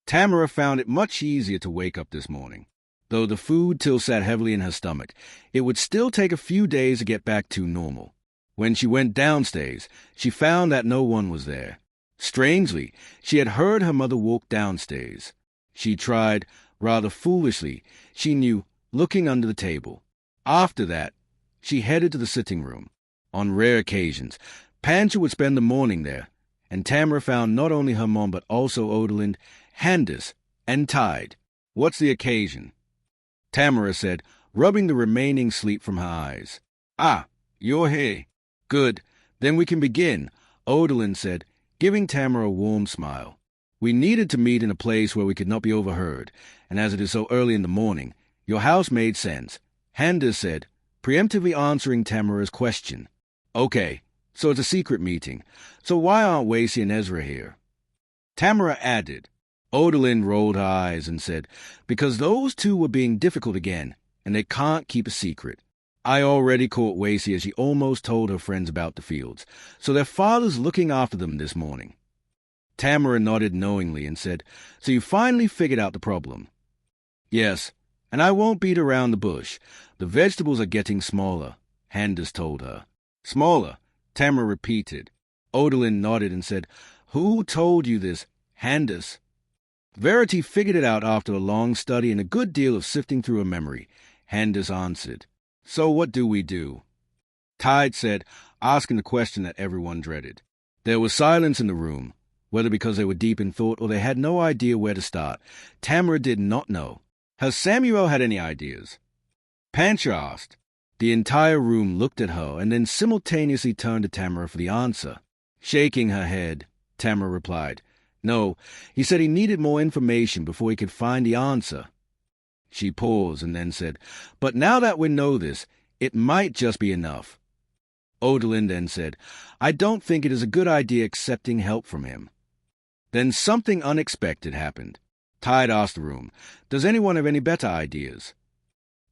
Tamara found it much easier to wake up this morning. Though the food still sat heavily in her stomach, it would still take a few days to get back to normal. When she went downstairs, she found that no one was there. Strangely, she had heard her mother walk downstairs. She tried, rather foolishly, she knew, looking under the table. After that, she headed to the sitting room. On rare occasions, Pancha would spend the morning there, and Tamara found not only her mom but also Odalind, Handus, and Tide. "What's the occasion?" Tamara said, rubbing the remaining sleep from her eyes. "Ah, you're here. Good. Then we can begin," Odalind said, giving Tamara a warm smile. "We needed to meet in a place where we could not be overheard, and as it is so early in the morning, your house made sense," Handus said, preemptively answering Tamara's question. "Okay, so it's a secret meeting. So why aren't Wacy and Ezra here?" Tamara added. Odalind rolled her eyes and said, "Because those two were being difficult again, and they can't keep a secret. I already caught Wacy as she almost told her friends about the fields, so their father's looking after them this morning." Tamara nodded knowingly and said, "So you finally figured out the problem?" "Yes, and I won't beat around the bush. The vegetables are getting smaller," Handus told her. "Smaller," Tamara repeated. Odalind nodded and said, "Who told you this, Handus?" "Verity figured it out after a long study and a good deal of sifting through her memory," Handus answered. "So what do we do?" Tide said, asking the question that everyone dreaded. There was silence in the room, whether because they were deep in thought or they had no idea where to start. Tamara did not know. Has Samuel had any ideas? Pancha asked. The entire room looked at her and then simultaneously turned to Tamara for the answer. Shaking her head, Tamara replied, "No, he said he needed more information before he could find the answer." She paused and then said, "But now that we know this, it might just be enough." Odalind then said, "I don't think it is a good idea accepting help from him." Then something unexpected happened. Tide asked the room, "Does anyone have any better ideas?"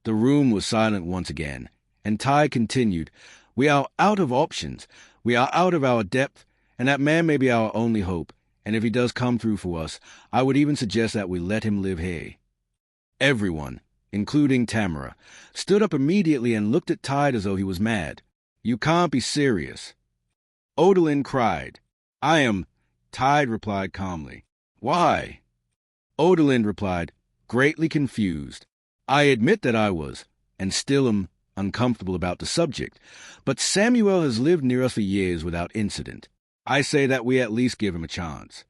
The room was silent once again, and Tide continued, "We are out of options. We are out of our depth, and that man may be our only hope. And if he does come through for us, I would even suggest that we let him live here." Everyone, including Tamara, stood up immediately and looked at Tide as though he was mad. "You can't be serious." Odalind cried. "I am," Tide replied calmly. "Why?" Odalind replied, greatly confused. "I admit that I was, and still am, uncomfortable about the subject, but Samuel has lived near us for years without incident. I say that we at least give him a chance."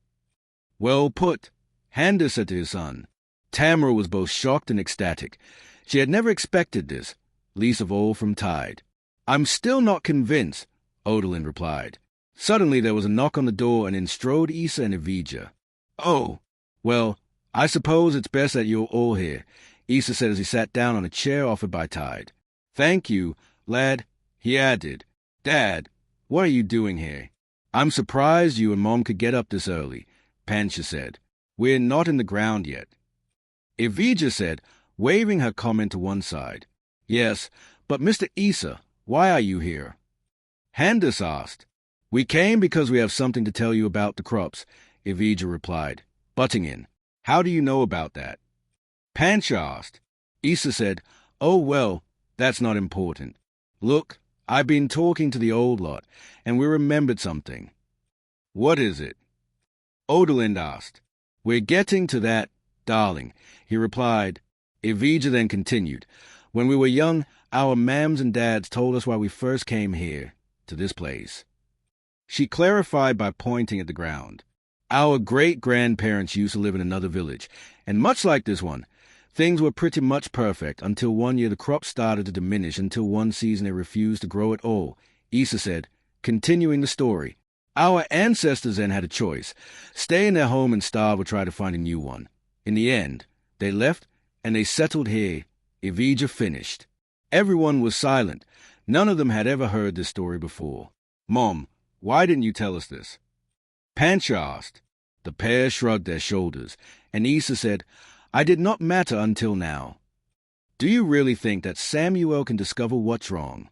"Well put," Handus said to his son. Tamara was both shocked and ecstatic. She had never expected this, least of all from Tide. "I'm still not convinced," Odalind replied. Suddenly there was a knock on the door, and in strode Issa and Evija. "Oh, well, I suppose it's best that you're all here," Issa said as he sat down on a chair offered by Tide. "Thank you, lad," he added. "Dad, what are you doing here?" "I'm surprised you and Mom could get up this early," Pancha said. "We're not in the ground yet." Evija said, waving her comment to one side. "Yes, but Mr. Issa, why are you here?" Handus asked. "We came because we have something to tell you about the crops," Evija replied, butting in. "How do you know about that?" Pancha asked. Issa said, "Oh, well, that's not important. Look, I've been talking to the old lot, and we remembered something." "What is it?" Odalind asked. "We're getting to that, darling," he replied. Evija then continued, "When we were young, our mams and dads told us why we first came here, to this place." She clarified by pointing at the ground. "Our great-grandparents used to live in another village, and much like this one, things were pretty much perfect until one year the crops started to diminish until one season they refused to grow at all," Issa said, continuing the story. "Our ancestors then had a choice, stay in their home and starve or try to find a new one. In the end, they left and they settled here," Evija finished. Everyone was silent. None of them had ever heard this story before. "Mom, why didn't you tell us this?" Pancha asked. The pair shrugged their shoulders, and Issa said, "I did not matter until now." "Do you really think that Samuel can discover what's wrong?"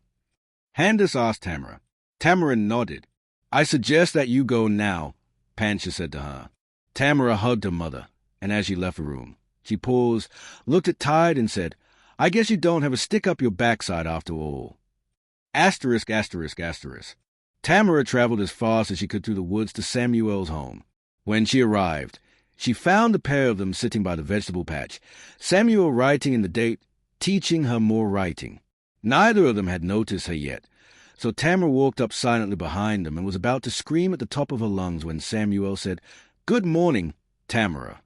Handus asked Tamara. Tamara nodded. "I suggest that you go now," Pancha said to her. Tamara hugged her mother, and as she left the room, she paused, looked at Tide, and said, "I guess you don't have a stick up your backside after all." Asterisk, asterisk, asterisk. Tamara traveled as fast as she could through the woods to Samuel's home. When she arrived, she found the pair of them sitting by the vegetable patch, Samuel writing in the date, teaching her more writing. Neither of them had noticed her yet, so Tamara walked up silently behind them and was about to scream at the top of her lungs when Samuel said, "Good morning, Tamara."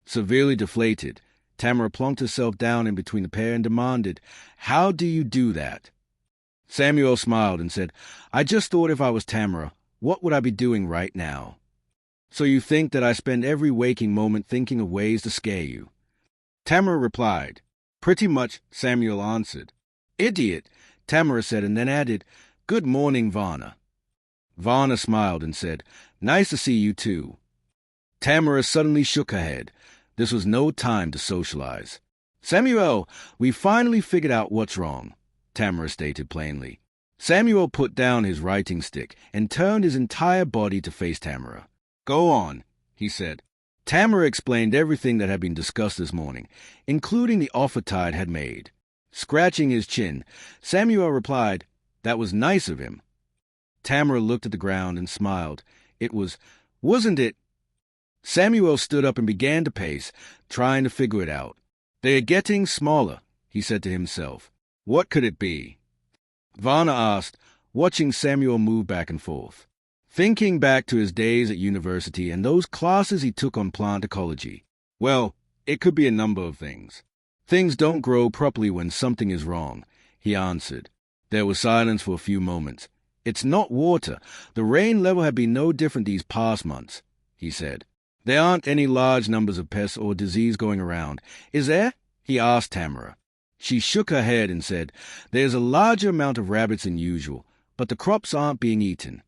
Severely deflated, Tamara plunked herself down in between the pair and demanded, "How do you do that?" Samuel smiled and said, "I just thought if I was Tamara, what would I be doing right now?" "So you think that I spend every waking moment thinking of ways to scare you?" Tamara replied. "Pretty much," Samuel answered. "Idiot," Tamara said, and then added, "Good morning, Vana." Vana smiled and said, "Nice to see you too." Tamara suddenly shook her head. This was no time to socialize. "Samuel, we finally figured out what's wrong," Tamara stated plainly. Samuel put down his writing stick and turned his entire body to face Tamara. "Go on," he said. Tamara explained everything that had been discussed this morning, including the offer Tide had made. Scratching his chin, Samuel replied, "That was nice of him." Tamara looked at the ground and smiled. Wasn't it? Samuel stood up and began to pace, trying to figure it out. "They are getting smaller," he said to himself. "What could it be?" Vana asked, watching Samuel move back and forth. Thinking back to his days at university and those classes he took on plant ecology. "Well, it could be a number of things. Things don't grow properly when something is wrong," he answered. There was silence for a few moments. "It's not water. The rain level had been no different these past months," he said. "There aren't any large numbers of pests or disease going around, is there?" he asked Tamara. She shook her head and said, "There's a larger amount of rabbits than usual, but the crops aren't being eaten."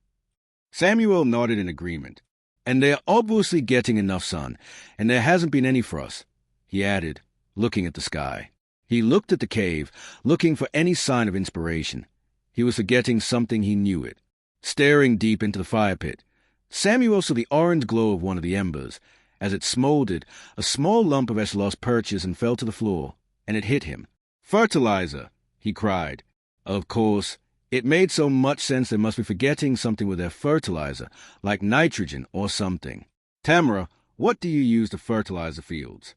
Samuel nodded in agreement. "And they're obviously getting enough sun, and there hasn't been any frost," he added, looking at the sky. He looked at the cave, looking for any sign of inspiration. He was forgetting something, he knew it. Staring deep into the fire pit, Samuel saw the orange glow of one of the embers. As it smoldered, a small lump of ash lost purchase and fell to the floor, and it hit him. "Fertilizer!" he cried. Of course, it made so much sense they must be forgetting something with their fertilizer, like nitrogen or something. "Tamara, what do you use to fertilize the fields?"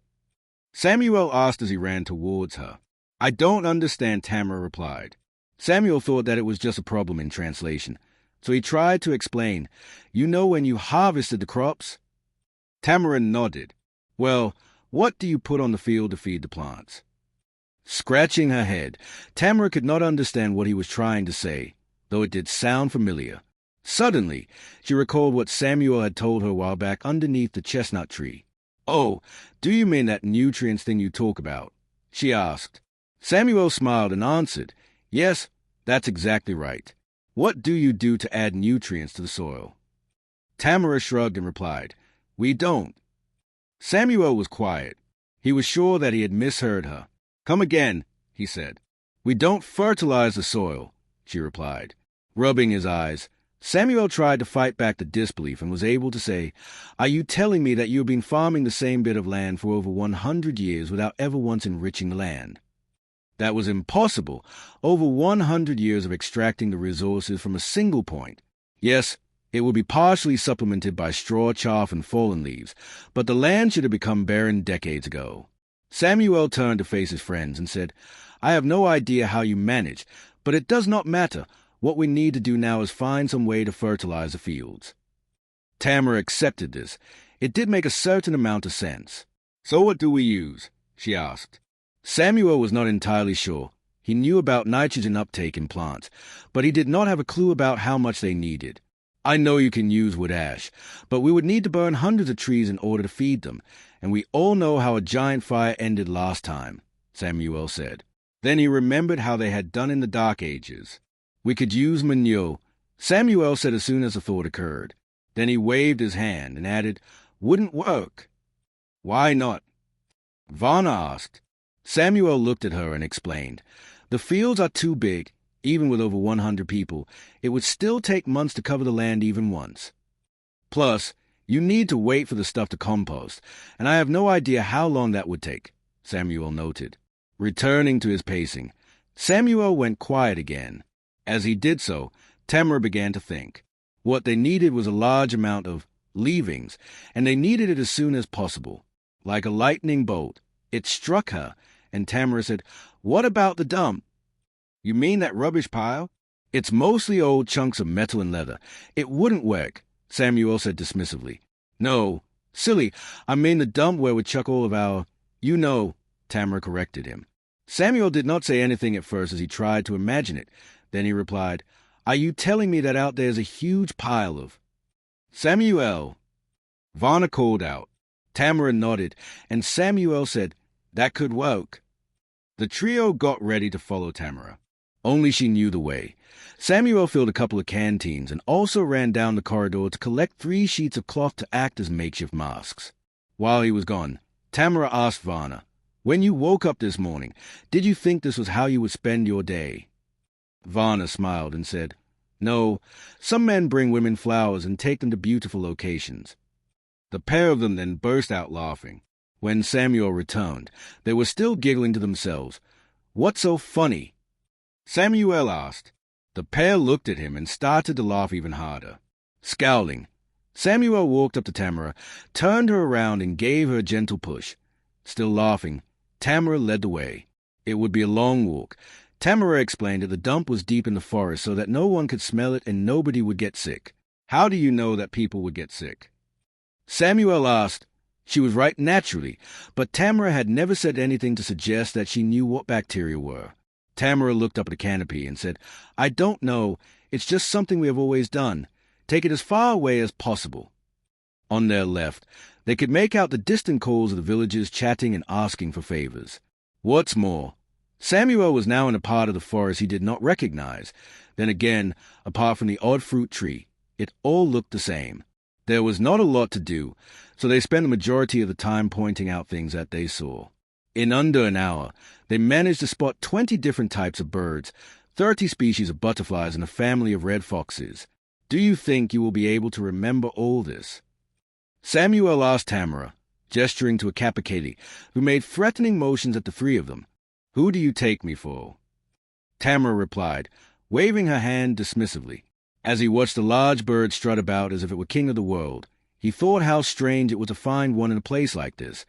Samuel asked as he ran towards her. "I don't understand," Tamara replied. Samuel thought that it was just a problem in translation, so he tried to explain. "You know when you harvested the crops?" Tamara nodded. "Well, what do you put on the field to feed the plants?" Scratching her head, Tamara could not understand what he was trying to say, though it did sound familiar. Suddenly, she recalled what Samuel had told her a while back underneath the chestnut tree. "Oh, do you mean that nutrients thing you talk about?" she asked. Samuel smiled and answered, "Yes, that's exactly right. What do you do to add nutrients to the soil?" Tamara shrugged and replied, "We don't." Samuel was quiet. He was sure that he had misheard her. "Come again," he said. "We don't fertilize the soil," she replied. Rubbing his eyes, Samuel tried to fight back the disbelief and was able to say, "Are you telling me that you have been farming the same bit of land for over 100 years without ever once enriching the land?" That was impossible. Over 100 years of extracting the resources from a single point. Yes, it would be partially supplemented by straw, chaff, and fallen leaves, but the land should have become barren decades ago. Samuel turned to face his friends and said, "I have no idea how you manage, but it does not matter. What we need to do now is find some way to fertilize the fields." Tamara accepted this. It did make a certain amount of sense. "So what do we use?" she asked. Samuel was not entirely sure. He knew about nitrogen uptake in plants, but he did not have a clue about how much they needed. "I know you can use wood ash, but we would need to burn hundreds of trees in order to feed them, and we all know how a giant fire ended last time," Samuel said. Then he remembered how they had done in the Dark Ages. "We could use manure," Samuel said as soon as the thought occurred. Then he waved his hand and added, "Wouldn't work." "Why not?" Vana asked. Samuel looked at her and explained. "The fields are too big. Even with over 100 people, it would still take months to cover the land even once. Plus, You need to wait for the stuff to compost, and I have no idea how long that would take, Samuel noted. Returning to his pacing, Samuel went quiet again. As he did so, Tamara began to think. What they needed was a large amount of leavings, and they needed it as soon as possible. Like a lightning bolt, it struck her, and Tamara said, "What about the dump?" "You mean that rubbish pile? It's mostly old chunks of metal and leather. It wouldn't work," Samuel said dismissively. "No, silly, I mean the dump where we chuck all of our—" "You know," Tamara corrected him. Samuel did not say anything at first as he tried to imagine it. Then he replied, "Are you telling me that out there's a huge pile of—" "Samuel!" Vana called out. Tamara nodded, and Samuel said, "That could work." The trio got ready to follow Tamara. Only she knew the way. Samuel filled a couple of canteens and also ran down the corridor to collect 3 sheets of cloth to act as makeshift masks. While he was gone, Tamara asked Vana, "When you woke up this morning, did you think this was how you would spend your day?" Vana smiled and said, "No, some men bring women flowers and take them to beautiful locations." The pair of them then burst out laughing. When Samuel returned, they were still giggling to themselves. "What's so funny?" Samuel asked. The pair looked at him and started to laugh even harder. Scowling, Samuel walked up to Tamara, turned her around, and gave her a gentle push. Still laughing, Tamara led the way. It would be a long walk. Tamara explained that the dump was deep in the forest so that no one could smell it and nobody would get sick. "How do you know that people would get sick?" Samuel asked. She was right naturally, but Tamara had never said anything to suggest that she knew what bacteria were. Tamara looked up at the canopy and said, "I don't know. It's just something we have always done. Take it as far away as possible." On their left, they could make out the distant calls of the villagers chatting and asking for favors. What's more, Samuel was now in a part of the forest he did not recognize. Then again, apart from the odd fruit tree, it all looked the same. There was not a lot to do, so they spent the majority of the time pointing out things that they saw. In under an hour, they managed to spot 20 different types of birds, 30 species of butterflies, and a family of red foxes. "Do you think you will be able to remember all this?" Samuel asked Tamara, gesturing to a capercaillie, who made threatening motions at the 3 of them. "Who do you take me for?" Tamara replied, waving her hand dismissively. As he watched the large bird strut about as if it were king of the world, he thought how strange it was to find one in a place like this.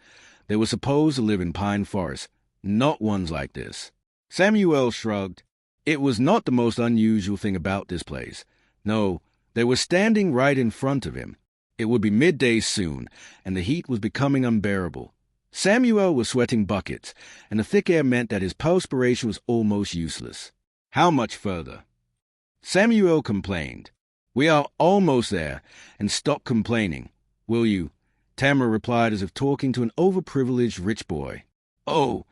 They were supposed to live in pine forests, not ones like this. Samuel shrugged. It was not the most unusual thing about this place. No, they were standing right in front of him. It would be midday soon, and the heat was becoming unbearable. Samuel was sweating buckets, and the thick air meant that his perspiration was almost useless. "How much further?" Samuel complained. "We are almost there, and stop complaining, will you?" Tamara replied as if talking to an overprivileged rich boy. "Oh,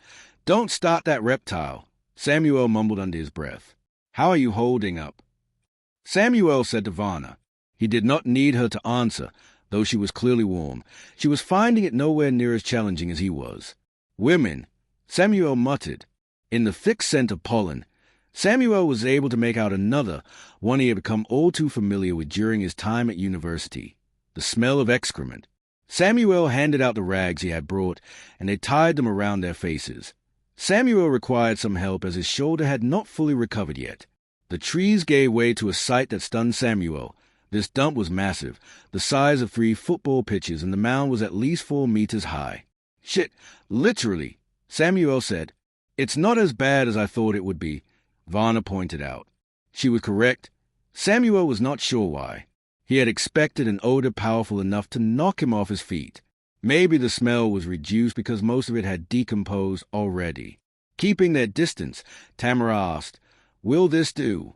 don't start that reptile," Samuel mumbled under his breath. "How are you holding up?" Samuel said to Vana. He did not need her to answer, though she was clearly warm. She was finding it nowhere near as challenging as he was. "Women," Samuel muttered. In the thick scent of pollen, Samuel was able to make out another, one he had become all too familiar with during his time at university. The smell of excrement. Samuel handed out the rags he had brought, and they tied them around their faces. Samuel required some help as his shoulder had not fully recovered yet. The trees gave way to a sight that stunned Samuel. This dump was massive, the size of 3 football pitches, and the mound was at least 4 meters high. "Shit, literally," Samuel said. "It's not as bad as I thought it would be," Vana pointed out. She was correct. Samuel was not sure why. He had expected an odor powerful enough to knock him off his feet. Maybe the smell was reduced because most of it had decomposed already. Keeping their distance, Tamara asked, "Will this do?"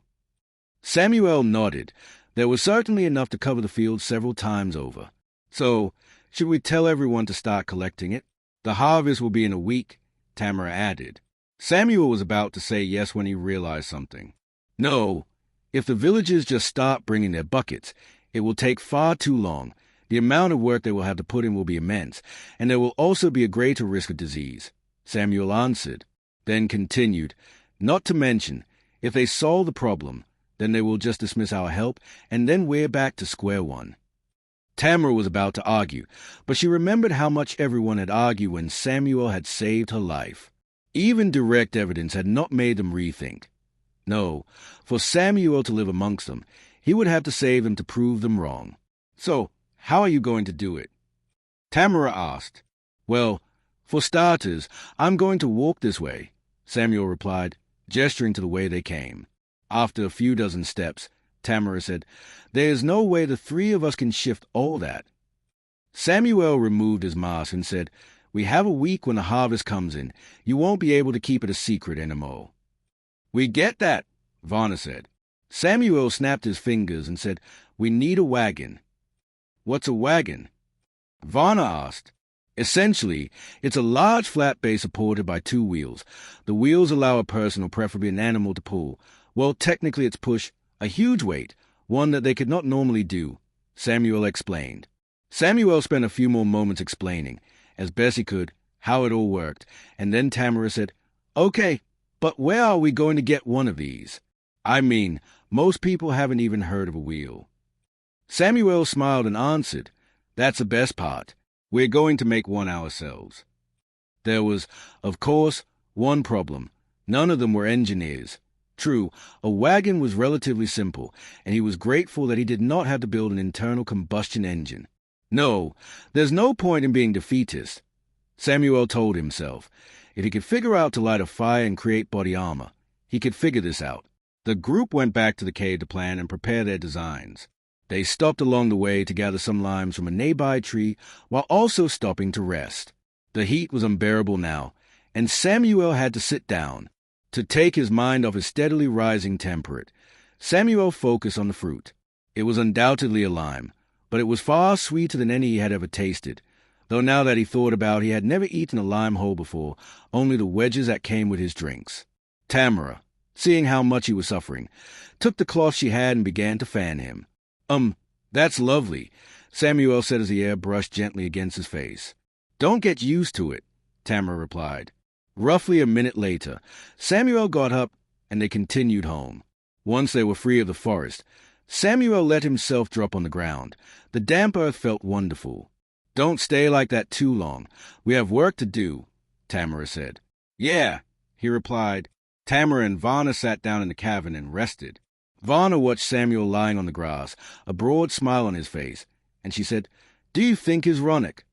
Samuel nodded. There was certainly enough to cover the field several times over. "So, should we tell everyone to start collecting it? The harvest will be in a week," Tamara added. Samuel was about to say yes when he realized something. "No, if the villagers just start bringing their buckets, it will take far too long. The amount of work they will have to put in will be immense, and there will also be a greater risk of disease," Samuel answered, then continued, "Not to mention, if they solve the problem, then they will just dismiss our help, and then we're back to square one." Tamara was about to argue, but she remembered how much everyone had argued when Samuel had saved her life. Even direct evidence had not made them rethink. No, for Samuel to live amongst them, he would have to save them to prove them wrong. So, how are you going to do it? Tamara asked. Well, for starters, I'm going to walk this way, Samuel replied, gesturing to the way they came. After a few dozen steps, Tamara said, There is no way the three of us can shift all that. Samuel removed his mask and said, We have a week when the harvest comes in. You won't be able to keep it a secret anymore. We get that, Vana said. Samuel snapped his fingers and said, We need a wagon. What's a wagon? Vana asked. Essentially, it's a large flat base supported by two wheels. The wheels allow a person or preferably an animal to pull. Well, technically it's push a huge weight, one that they could not normally do, Samuel explained. Samuel spent a few more moments explaining, as best he could, how it all worked, and then Tamara said, Okay, but where are we going to get one of these? I mean, most people haven't even heard of a wheel. Samuel smiled and answered, That's the best part. We're going to make one ourselves. There was, of course, one problem. None of them were engineers. True, a wagon was relatively simple, and he was grateful that he did not have to build an internal combustion engine. No, there's no point in being defeatist, Samuel told himself. If he could figure out to light a fire and create body armor, he could figure this out. The group went back to the cave to plan and prepare their designs. They stopped along the way to gather some limes from a nearby tree while also stopping to rest. The heat was unbearable now, and Samuel had to sit down. To take his mind off his steadily rising temperate, Samuel focused on the fruit. It was undoubtedly a lime, but it was far sweeter than any he had ever tasted, though now that he thought about it, he had never eaten a lime whole before, only the wedges that came with his drinks. Tamara, seeing how much he was suffering, took the cloth she had and began to fan him. That's lovely, Samuel said as the air brushed gently against his face. Don't get used to it, Tamara replied. Roughly a minute later, Samuel got up and they continued home. Once they were free of the forest, Samuel let himself drop on the ground. The damp earth felt wonderful. Don't stay like that too long. We have work to do, Tamara said. Yeah, he replied. Tamara and Vana sat down in the cavern and rested. Vana watched Samuel lying on the grass, a broad smile on his face, and she said, Do you think he's ironic?